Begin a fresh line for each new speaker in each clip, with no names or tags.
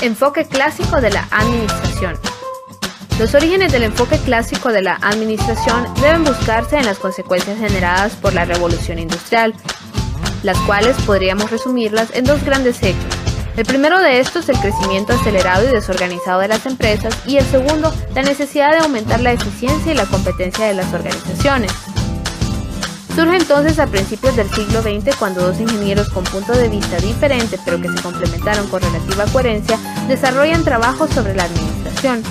Enfoque clásico de la administración. Los orígenes del enfoque clásico de la administración deben buscarse en las consecuencias generadas por la revolución industrial, las cuales podríamos resumirlas en dos grandes hechos. El primero de estos, el crecimiento acelerado y desorganizado de las empresas, y el segundo, la necesidad de aumentar la eficiencia y la competencia de las organizaciones. Surge entonces a principios del siglo XX cuando dos ingenieros con puntos de vista diferentes pero que se complementaron con relativa coherencia desarrollan trabajos sobre la administración.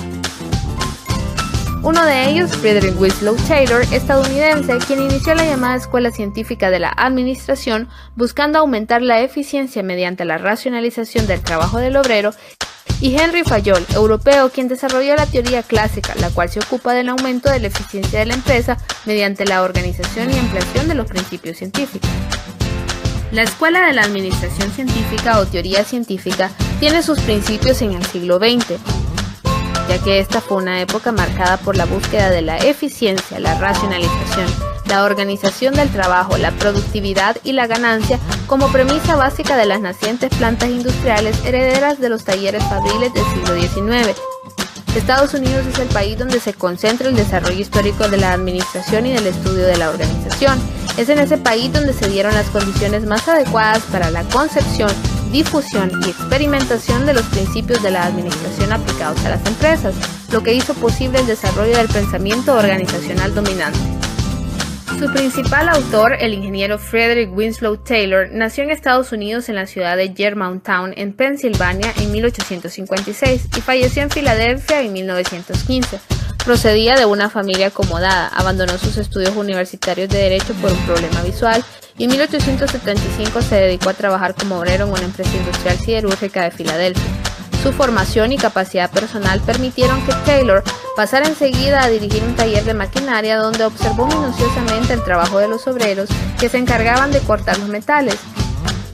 Uno de ellos, Frederick Winslow Taylor, estadounidense, quien inició la llamada Escuela Científica de la Administración buscando aumentar la eficiencia mediante la racionalización del trabajo del obrero, y Henry Fayol, europeo, quien desarrolló la teoría clásica, la cual se ocupa del aumento de la eficiencia de la empresa mediante la organización y ampliación de los principios científicos. La Escuela de la Administración Científica o Teoría Científica tiene sus principios en el siglo XX, ya que esta fue una época marcada por la búsqueda de la eficiencia, la racionalización, la organización del trabajo, la productividad y la ganancia como premisa básica de las nacientes plantas industriales herederas de los talleres fabriles del siglo XIX. Estados Unidos es el país donde se concentra el desarrollo histórico de la administración y del estudio de la organización. Es en ese país donde se dieron las condiciones más adecuadas para la concepción, difusión y experimentación de los principios de la administración aplicados a las empresas, lo que hizo posible el desarrollo del pensamiento organizacional dominante. Su principal autor, el ingeniero Frederick Winslow Taylor, nació en Estados Unidos en la ciudad de Germantown, en Pensilvania, en 1856 y falleció en Filadelfia en 1915. Procedía de una familia acomodada, abandonó sus estudios universitarios de Derecho por un problema visual y en 1875 se dedicó a trabajar como obrero en una empresa industrial siderúrgica de Filadelfia. Su formación y capacidad personal permitieron que Taylor pasara enseguida a dirigir un taller de maquinaria donde observó minuciosamente el trabajo de los obreros que se encargaban de cortar los metales.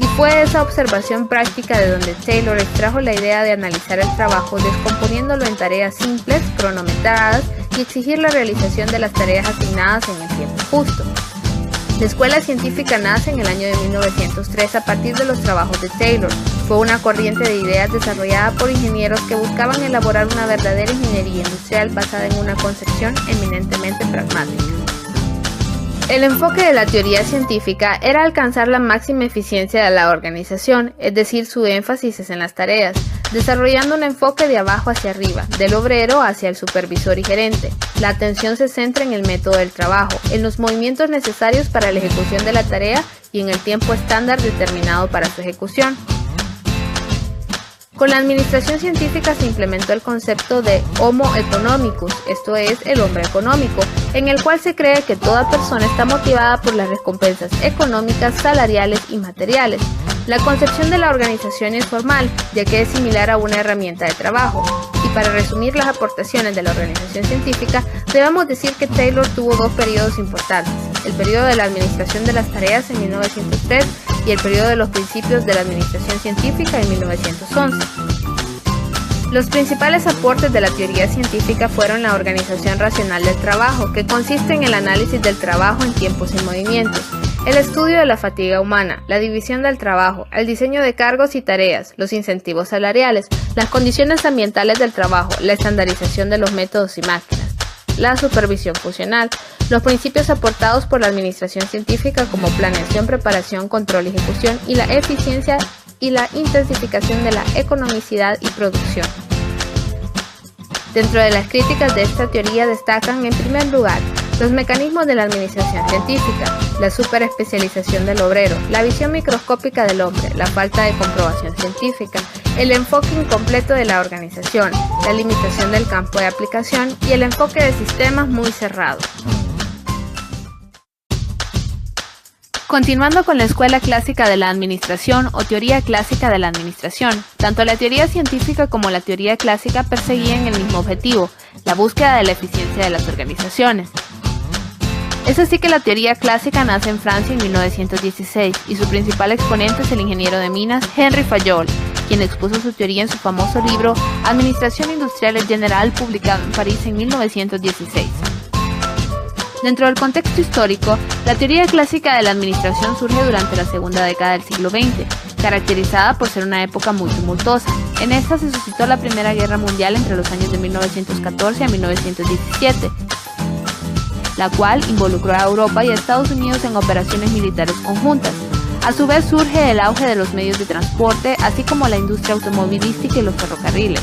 Y fue esa observación práctica de donde Taylor extrajo la idea de analizar el trabajo descomponiéndolo en tareas simples, cronometradas y exigir la realización de las tareas asignadas en el tiempo justo. La escuela científica nace en el año de 1903 a partir de los trabajos de Taylor. Fue una corriente de ideas desarrollada por ingenieros que buscaban elaborar una verdadera ingeniería industrial basada en una concepción eminentemente pragmática. El enfoque de la teoría científica era alcanzar la máxima eficiencia de la organización, es decir, su énfasis es en las tareas, desarrollando un enfoque de abajo hacia arriba, del obrero hacia el supervisor y gerente. La atención se centra en el método del trabajo, en los movimientos necesarios para la ejecución de la tarea y en el tiempo estándar determinado para su ejecución. Con la administración científica se implementó el concepto de Homo economicus, esto es, el hombre económico, en el cual se cree que toda persona está motivada por las recompensas económicas, salariales y materiales. La concepción de la organización es formal, ya que es similar a una herramienta de trabajo. Y para resumir las aportaciones de la organización científica, debemos decir que Taylor tuvo dos periodos importantes: el periodo de la administración de las tareas en 1903 y el periodo de los principios de la administración científica en 1911. Los principales aportes de la teoría científica fueron la organización racional del trabajo, que consiste en el análisis del trabajo en tiempos y movimientos, el estudio de la fatiga humana, la división del trabajo, el diseño de cargos y tareas, los incentivos salariales, las condiciones ambientales del trabajo, la estandarización de los métodos y máquinas, la supervisión funcional, los principios aportados por la administración científica como planeación, preparación, control y ejecución, y la eficiencia y la intensificación de la economicidad y producción. Dentro de las críticas de esta teoría destacan, en primer lugar, los mecanismos de la administración científica, la superespecialización del obrero, la visión microscópica del hombre, la falta de comprobación científica, el enfoque incompleto de la organización, la limitación del campo de aplicación y el enfoque de sistemas muy cerrado. Continuando con la escuela clásica de la administración o teoría clásica de la administración, tanto la teoría científica como la teoría clásica perseguían el mismo objetivo, la búsqueda de la eficiencia de las organizaciones. Es así que la teoría clásica nace en Francia en 1916 y su principal exponente es el ingeniero de minas Henry Fayol, quien expuso su teoría en su famoso libro Administración Industrial et General, publicado en París en 1916. Dentro del contexto histórico, la teoría clásica de la administración surge durante la segunda década del siglo XX. caracterizada por ser una época muy tumultuosa. En esta se suscitó la Primera Guerra Mundial entre los años de 1914 a 1917, la cual involucró a Europa y a Estados Unidos en operaciones militares conjuntas. A su vez surge el auge de los medios de transporte, así como la industria automovilística y los ferrocarriles.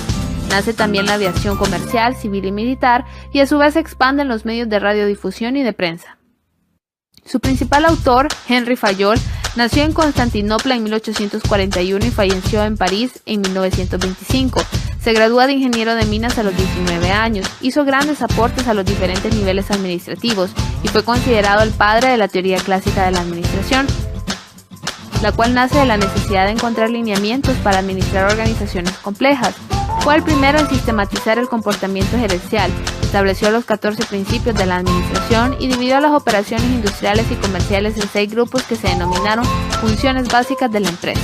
Nace también la aviación comercial, civil y militar, y a su vez se expanden los medios de radiodifusión y de prensa. Su principal autor, Henri Fayol, nació en Constantinopla en 1841 y falleció en París en 1925. Se gradúa de ingeniero de minas a los 19 años, hizo grandes aportes a los diferentes niveles administrativos y fue considerado el padre de la teoría clásica de la administración, la cual nace de la necesidad de encontrar lineamientos para administrar organizaciones complejas. Fue el primero en sistematizar el comportamiento gerencial, estableció los 14 principios de la administración y dividió las operaciones industriales y comerciales en 6 grupos que se denominaron funciones básicas de la empresa.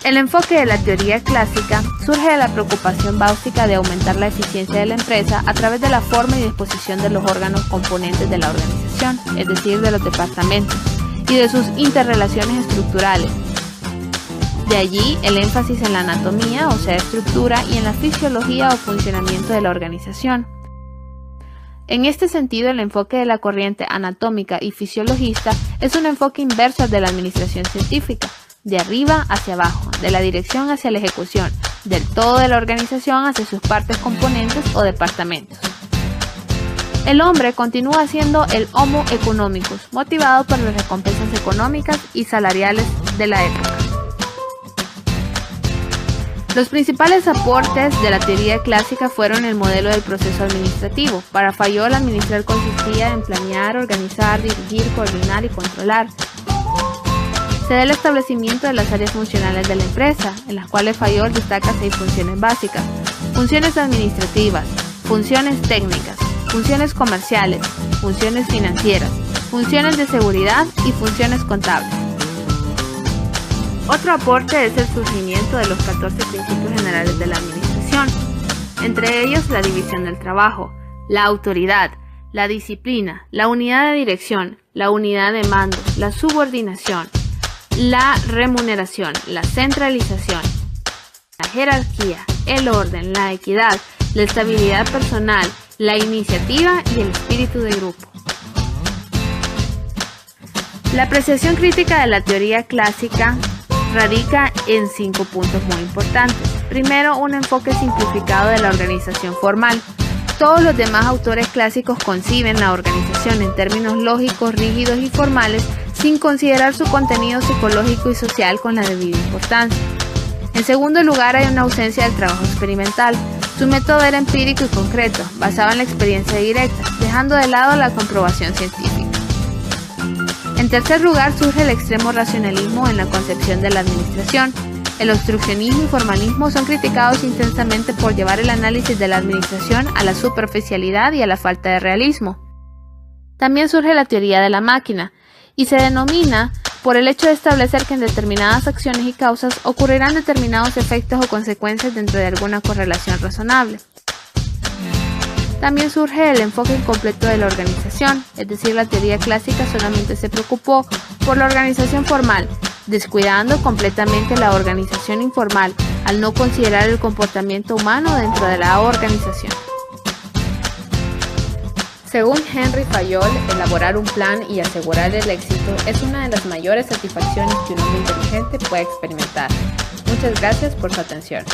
El enfoque de la teoría clásica surge de la preocupación básica de aumentar la eficiencia de la empresa a través de la forma y disposición de los órganos componentes de la organización, es decir, de los departamentos, y de sus interrelaciones estructurales. De allí el énfasis en la anatomía, o sea, estructura, y en la fisiología o funcionamiento de la organización. En este sentido, el enfoque de la corriente anatómica y fisiologista es un enfoque inverso al de la administración científica, de arriba hacia abajo, de la dirección hacia la ejecución, del todo de la organización hacia sus partes componentes o departamentos. El hombre continúa siendo el Homo economicus, motivado por las recompensas económicas y salariales de la época. Los principales aportes de la teoría clásica fueron el modelo del proceso administrativo. Para Fayol, administrar consistía en planear, organizar, dirigir, coordinar y controlar. Se da el establecimiento de las áreas funcionales de la empresa, en las cuales Fayol destaca 6 funciones básicas: funciones administrativas, funciones técnicas, funciones comerciales, funciones financieras, funciones de seguridad y funciones contables. Otro aporte es el surgimiento de los 14 principios generales de la administración, entre ellos la división del trabajo, la autoridad, la disciplina, la unidad de dirección, la unidad de mando, la subordinación, la remuneración, la centralización, la jerarquía, el orden, la equidad, la estabilidad personal, la iniciativa y el espíritu de grupo. La apreciación crítica de la teoría clásica radica en 5 puntos muy importantes. Primero, un enfoque simplificado de la organización formal. Todos los demás autores clásicos conciben la organización en términos lógicos, rígidos y formales, sin considerar su contenido psicológico y social con la debida importancia. En segundo lugar, hay una ausencia del trabajo experimental. Su método era empírico y concreto, basado en la experiencia directa, dejando de lado la comprobación científica. En tercer lugar, surge el extremo racionalismo en la concepción de la administración. El obstruccionismo y formalismo son criticados intensamente por llevar el análisis de la administración a la superficialidad y a la falta de realismo. También surge la teoría de la máquina, y se denomina por el hecho de establecer que en determinadas acciones y causas ocurrirán determinados efectos o consecuencias dentro de alguna correlación razonable. También surge el enfoque incompleto de la organización, es decir, la teoría clásica solamente se preocupó por la organización formal, descuidando completamente la organización informal, al no considerar el comportamiento humano dentro de la organización. Según Henri Fayol, elaborar un plan y asegurar el éxito es una de las mayores satisfacciones que un hombre inteligente puede experimentar. Muchas gracias por su atención.